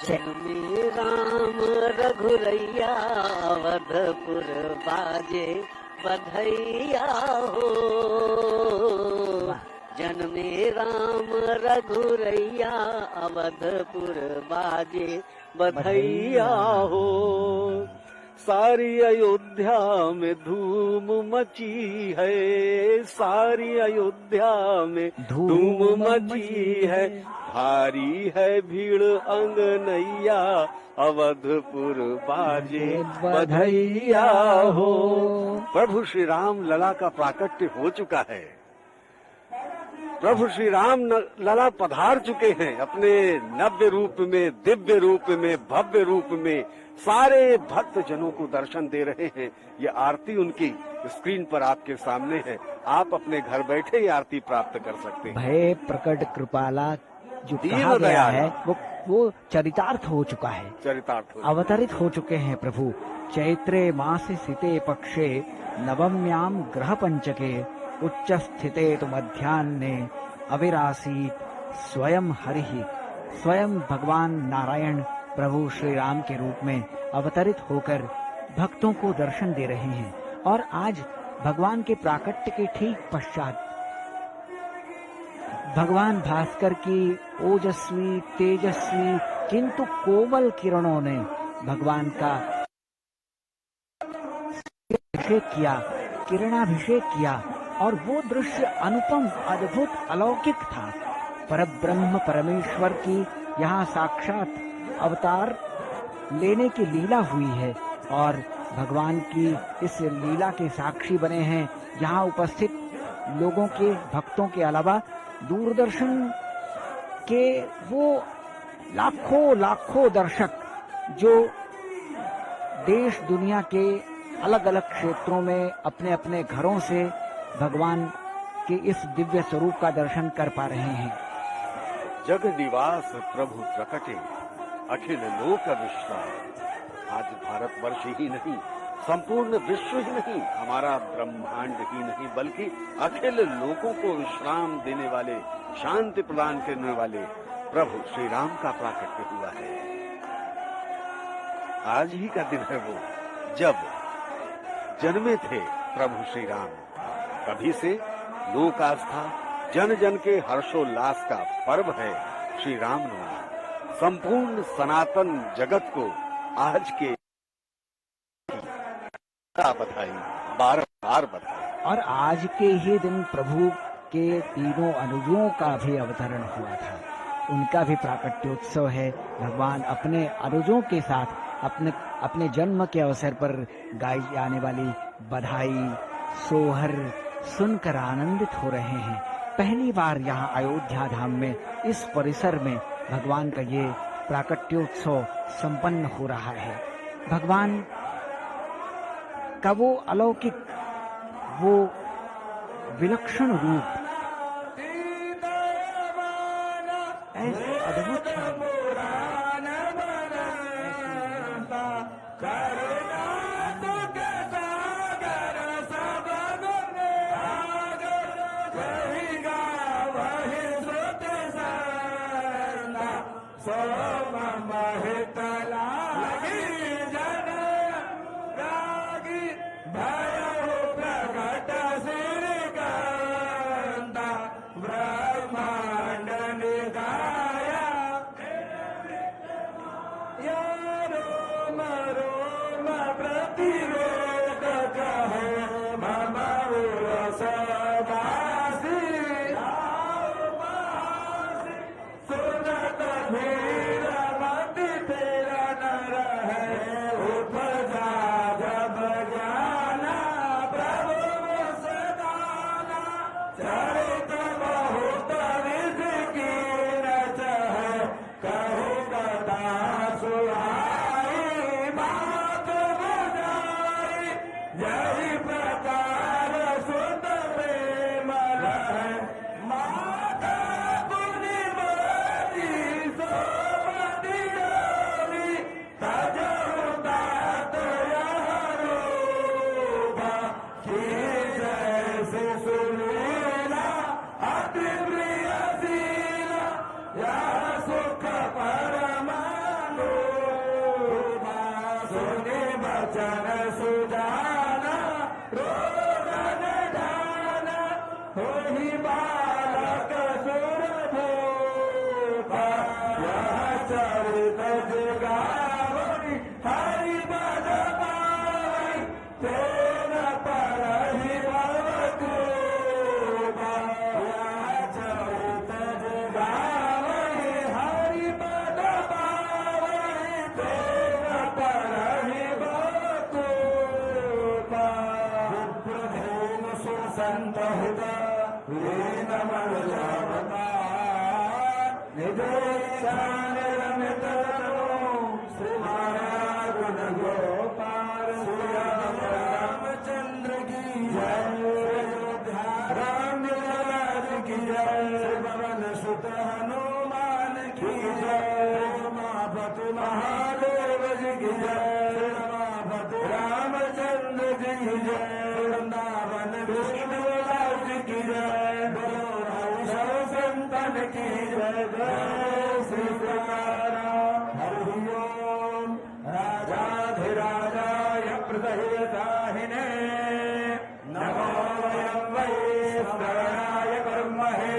जन्मे राम रघुरैया अवधपुर बाजे बधैया हो। जन्मे राम रघुरैया अवधपुर बाजे बधैया हो। सारी अयोध्या में धूम मची है, सारी अयोध्या में धूम मची है। भारी है भीड़ अंगनैया अवधपुर बाजे बधैया हो। प्रभु श्री राम लला का प्राकट्य हो चुका है। प्रभु श्री राम लला पधार चुके हैं अपने नव्य रूप में, दिव्य रूप में, भव्य रूप में। सारे भक्त जनों को दर्शन दे रहे हैं। ये आरती उनकी स्क्रीन पर आपके सामने है। आप अपने घर बैठे ही आरती प्राप्त कर सकते हैं। भय प्रकट कृपाला जो कहा गया है वो चरितार्थ हो चुका है, चरितार्थ अवतरित हो चुके हैं प्रभु। चैत्रे मासे सिते पक्षे नवम्याम ग्रह पंचके उच्च स्थिते तो मध्याह्ने अविरासीत स्वयं हरिहि। स्वयं भगवान नारायण प्रभु श्री राम के रूप में अवतरित होकर भक्तों को दर्शन दे रहे हैं। और आज भगवान के प्राकट्य के ठीक पश्चात भगवान भास्कर की ओजस्वी तेजस्वी किंतु कोमल किरणों ने भगवान का अभिषेक किया, किरणाभिषेक किया। और वो दृश्य अनुपम, अद्भुत, अलौकिक था। परब्रह्म परमेश्वर की यहाँ साक्षात अवतार लेने की लीला हुई है और भगवान की इस लीला के साक्षी बने हैं यहाँ उपस्थित लोगों के, भक्तों के अलावा दूरदर्शन के वो लाखों लाखों दर्शक जो देश दुनिया के अलग अलग क्षेत्रों में अपने अपने घरों से भगवान के इस दिव्य स्वरूप का दर्शन कर पा रहे हैं। जग निवास प्रभु प्रकटे अखिल लोक विश्राम। आज भारतवर्ष ही नहीं, संपूर्ण विश्व ही नहीं, हमारा ब्रह्मांड ही नहीं, बल्कि अखिल लोगों को विश्राम देने वाले, शांति प्रदान करने वाले प्रभु श्री राम का प्राकट्य हुआ है। आज ही का दिन है वो जब जन्मे थे प्रभु श्री राम। कभी से लोक आस्था, जन जन के हर्षोल्लास का पर्व है श्री रामनवमी। संपूर्ण सनातन जगत को आज के बधाई, बार बधाई। और आज के ही दिन प्रभु के तीनों अनुजों का भी अवतरण हुआ था, उनका भी प्राकट्योत्सव है। भगवान अपने अनुजों के साथ अपने जन्म के अवसर पर गाई जाने वाली बधाई, सोहर सुनकर आनंदित हो रहे हैं। पहली बार यहाँ अयोध्या धाम में इस परिसर में भगवान का ये प्राकट्योत्सव संपन्न हो रहा है। भगवान का वो अलौकिक, वो विलक्षण रूप ऐसे अद्भुत है। होहि बालक सुरभूपा यह चरित गावै हरि पद पावै तेन परहि भवतुपा यह चरित गावै हरि पद पावै तेन परहि भवतुपा विप्रधेन सुरसंतहित लीन मनोजावता निदेशान रमित श्री महाराज गुण गोपाल श्री रामचंद्र की जय अयोध्या राम राज की जय पवन सुत हनुमान की जय उमापति महादेव जी की जय उमापति रामचंद्र जी की जय वृंदावन विष्णुराज की जय बोलो संतन की जय जय श्री प्रकारा हरि ओम राजाधिराजाय प्रदयताहिने नमो वयं वै श्रवणाय ब्रह्मणे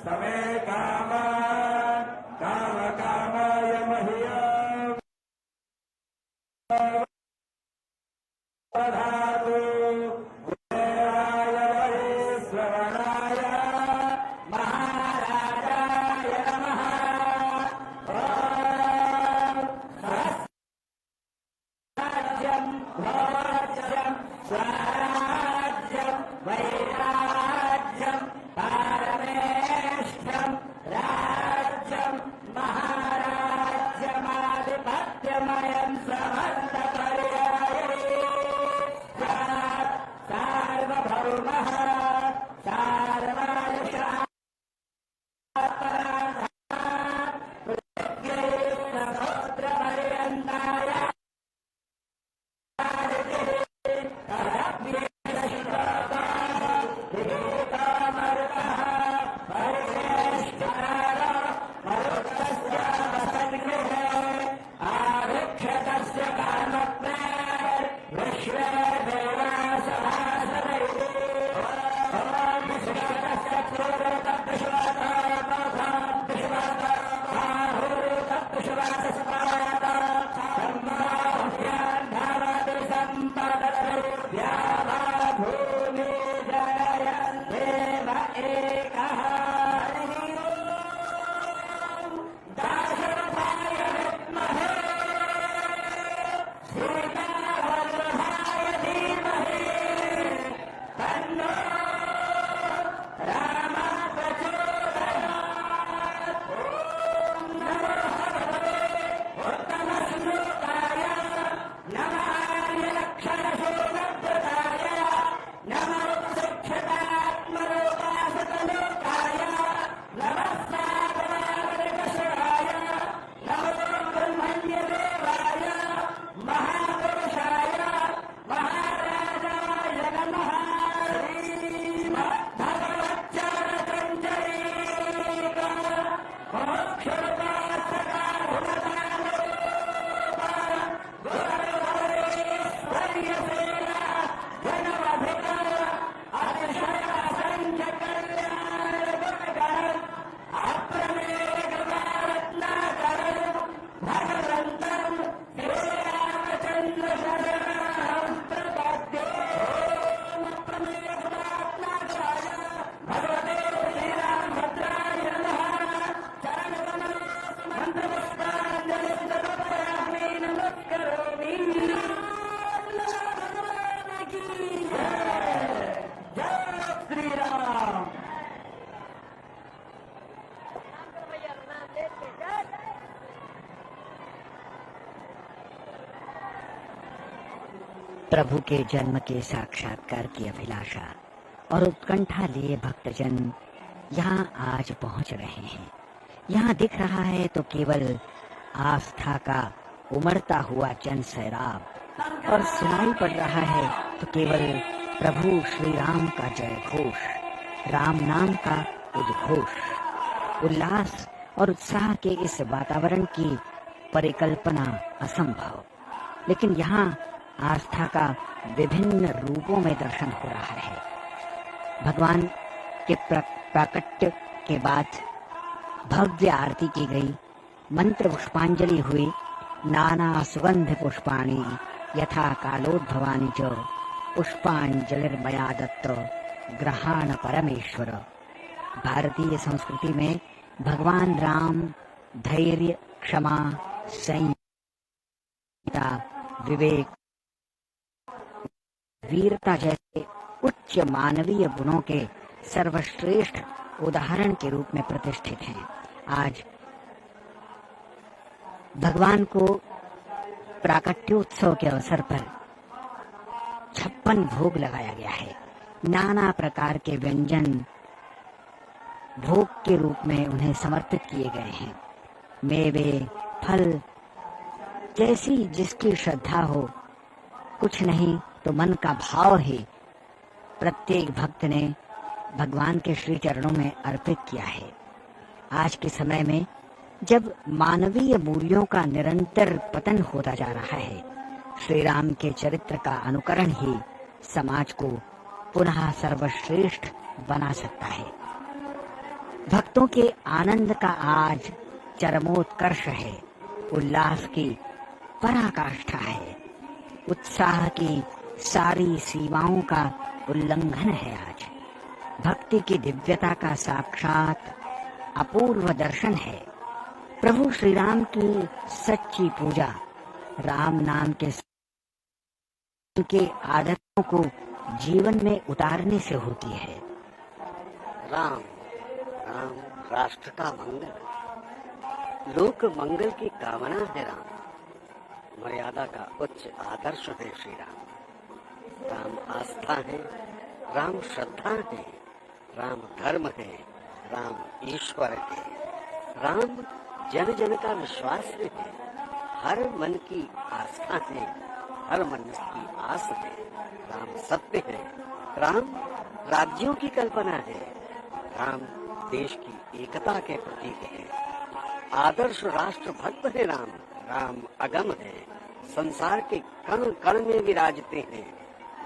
समे कामाय मह्यम् दधातु कुबेराय वै श्रवणाय महाराजाय नमः राज्यं भोज्यं स्वराज्यं वैराज्यं पारमेष्ठ्यं राज्यं महाराज्यमाधिपत्यमयं समर्थपर्याये सार्वभौमः सार्वायुषः पृथ्वीर्नभोत्रपर्यन्ताय प्रभु के जन्म के साक्षात्कार की अभिलाषा और उत्कंठा लिए भक्तजन यहाँ आज पहुँच रहे हैं। यहाँ दिख रहा है तो केवल आस्था का उमड़ता हुआ जन सैराब, और सुनाई पड़ रहा है तो केवल प्रभु श्री राम का जय घोष, राम नाम का उद्घोष। उल्लास और उत्साह के इस वातावरण की परिकल्पना असंभव, लेकिन यहाँ आस्था का विभिन्न रूपों में दर्शन हो रहा है। भगवान के प्राकट्य के बाद भव्य आरती की गई, मंत्र पुष्पांजलि हुई, नाना सुगंध पुष्पाणि यथा कालोद्भवानि च पुष्पांजलिर्मया दत्त ग्रहाण परमेश्वर। भारतीय संस्कृति में भगवान राम धैर्य, क्षमा, संयमता, विवेक, वीरता जैसे उच्च मानवीय गुणों के सर्वश्रेष्ठ उदाहरण के रूप में प्रतिष्ठित हैं। आज भगवान को प्राकट्योत्सव के अवसर पर 56 भोग लगाया गया है। नाना प्रकार के व्यंजन भोग के रूप में उन्हें समर्पित किए गए हैं। मेवे, फल, जैसी जिसकी श्रद्धा हो, कुछ नहीं तो मन का भाव ही प्रत्येक भक्त ने भगवान के श्री चरणों में अर्पित किया है। आज के समय में जब मानवीय मूल्यों का निरंतर पतन होता जा रहा है, श्री राम के चरित्र का अनुकरण ही समाज को पुनः सर्वश्रेष्ठ बना सकता है। भक्तों के आनंद का आज चरमोत्कर्ष है, उल्लास की पराकाष्ठा है, उत्साह की सारी सीमाओं का उल्लंघन है। आज भक्ति की दिव्यता का साक्षात अपूर्व दर्शन है। प्रभु श्री राम की सच्ची पूजा राम नाम के आदतों को जीवन में उतारने से होती है। राम राम राष्ट्र का मंगल, लोक मंगल की कामना है। राम मर्यादा का उच्च आदर्श है। श्री राम, राम आस्था है, राम श्रद्धा है, राम धर्म है, राम ईश्वर है, राम जन जन का विश्वास है, हर मन की आस्था है, हर मन की आस है। राम सत्य है, राम राज्यों की कल्पना है, राम देश की एकता के प्रतीक है। आदर्श राष्ट्र भक्त है राम, राम अगम है, संसार के कण कण में विराजते हैं।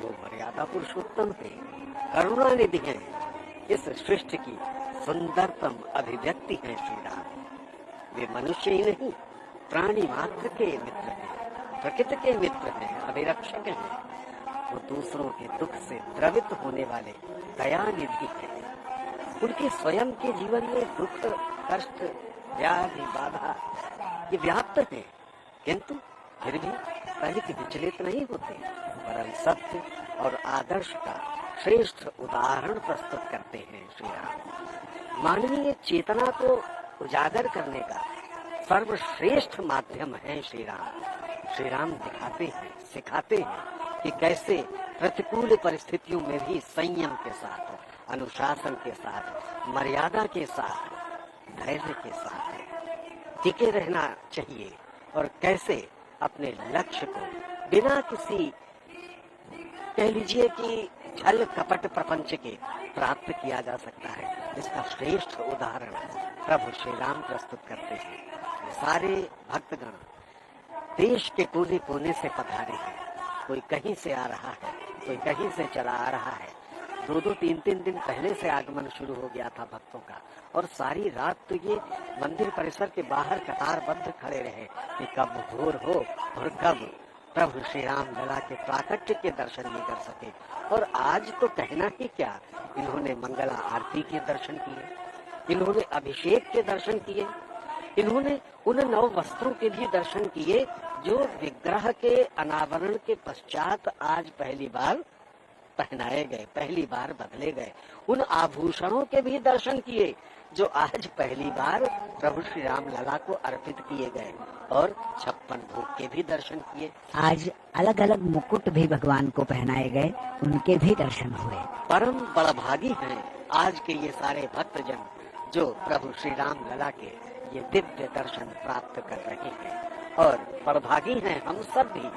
वो मर्यादा पुरुषोत्तम है, करुणा निधि है, इस सृष्टि की सुंदरतम अभिव्यक्ति है श्री राम। वे मनुष्य ही नहीं, प्राणी मात्र के मित्र हैं, प्रकृति के मित्र हैं, अभिरक्षक हैं। वो दूसरों के दुख से द्रवित होने वाले दया निधि हैं। उनके स्वयं के जीवन में दुख, कष्ट, व्याधि, बाधा ये व्याप्त है, किंतु फिर भी पहले के विचलित नहीं होते, परम सत्य और आदर्श का श्रेष्ठ उदाहरण प्रस्तुत करते हैं श्री राम। मानवीय चेतना को उजागर करने का सर्वश्रेष्ठ माध्यम है श्री राम। श्री राम दिखाते हैं, सिखाते हैं कि कैसे प्रतिकूल परिस्थितियों में भी संयम के साथ, अनुशासन के साथ, मर्यादा के साथ, धैर्य के साथ टिके रहना चाहिए और कैसे अपने लक्ष्य को बिना किसी कह लीजिए कि छल कपट प्रपंच के प्राप्त किया जा सकता है। इसका श्रेष्ठ उदाहरण प्रभु श्री राम प्रस्तुत करते हैं। सारे भक्तगण देश के कोने कोने से पधारे हैं, कोई कहीं से आ रहा है, कोई कहीं से चला आ रहा है। 2-2, 3-3 दिन पहले से आगमन शुरू हो गया था भक्तों का, और सारी रात तो ये मंदिर परिसर के बाहर कतारबद्ध खड़े रहे कि कब भोर हो और कब प्रभु श्री राम लला के प्राकट्य के दर्शन नहीं कर सके। और आज तो कहना ही क्या, इन्होंने मंगला आरती के दर्शन किए, इन्होंने अभिषेक के दर्शन किए, इन्होंने उन नव वस्त्रों के भी दर्शन किए जो विग्रह के अनावरण के पश्चात आज पहली बार पहनाए गए, पहली बार बदले गए। उन आभूषणों के भी दर्शन किए जो आज पहली बार प्रभु श्री राम लला को अर्पित किए गए, और 56 भोग के भी दर्शन किए। आज अलग अलग मुकुट भी भगवान को पहनाए गए, उनके भी दर्शन हुए। परम बड़भागी हैं आज के ये सारे भक्तजन जो प्रभु श्री राम लला के ये दिव्य दर्शन प्राप्त कर रहे हैं, और बड़भागी हैं हम सब भी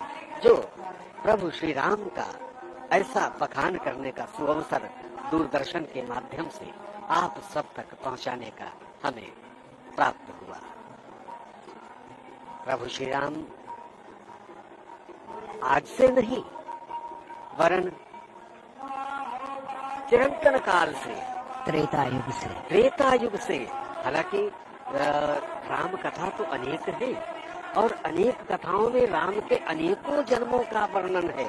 जो प्रभु श्री राम का ऐसा बखान करने का सुअवसर दूरदर्शन के माध्यम से आप सब तक पहुंचाने का हमें प्राप्त हुआ। प्रभु श्री राम आज से नहीं वरन चिरंतन काल से, त्रेता युग से। त्रेता युग से। हालांकि राम कथा तो अनेक है और अनेक कथाओं में राम के अनेकों जन्मों का वर्णन है।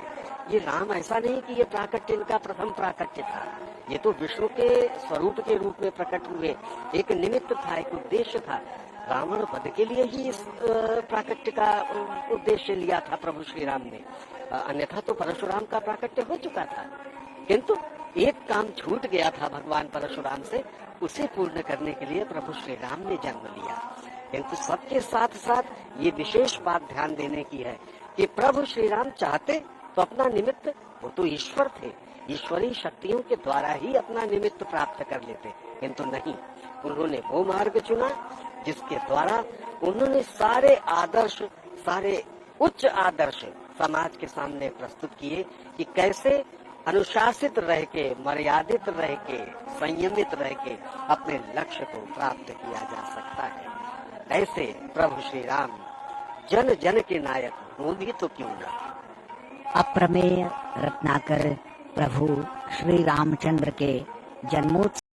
ये राम ऐसा नहीं कि ये प्राकट्य इनका प्रथम प्राकट्य था, ये तो विष्णु के स्वरूप के रूप में प्रकट हुए, एक निमित्त था, एक उद्देश्य था। रावण वध के लिए ही इस प्राकट्य का उद्देश्य लिया था प्रभु श्री राम ने, अन्यथा तो परशुराम का प्राकट्य हो चुका था। किंतु एक काम छूट गया था भगवान परशुराम से, उसे पूर्ण करने के लिए प्रभु श्री राम ने जन्म लिया। किंतु सबके साथ साथ ये विशेष बात ध्यान देने की है कि प्रभु श्री राम चाहते तो अपना निमित्त, वो तो ईश्वर थे, ईश्वरीय शक्तियों के द्वारा ही अपना निमित्त प्राप्त कर लेते, किंतु नहीं, उन्होंने वो मार्ग चुना जिसके द्वारा उन्होंने सारे आदर्श, सारे उच्च आदर्श समाज के सामने प्रस्तुत किए कि कैसे अनुशासित रह के, मर्यादित रह के, संयमित रह के अपने लक्ष्य को प्राप्त किया जा सकता है। ऐसे प्रभु श्री राम जन जन के नायक हो भी तो क्यों ना। अप्रमेय रत्नाकर प्रभु श्री रामचंद्र के जन्मोत्सव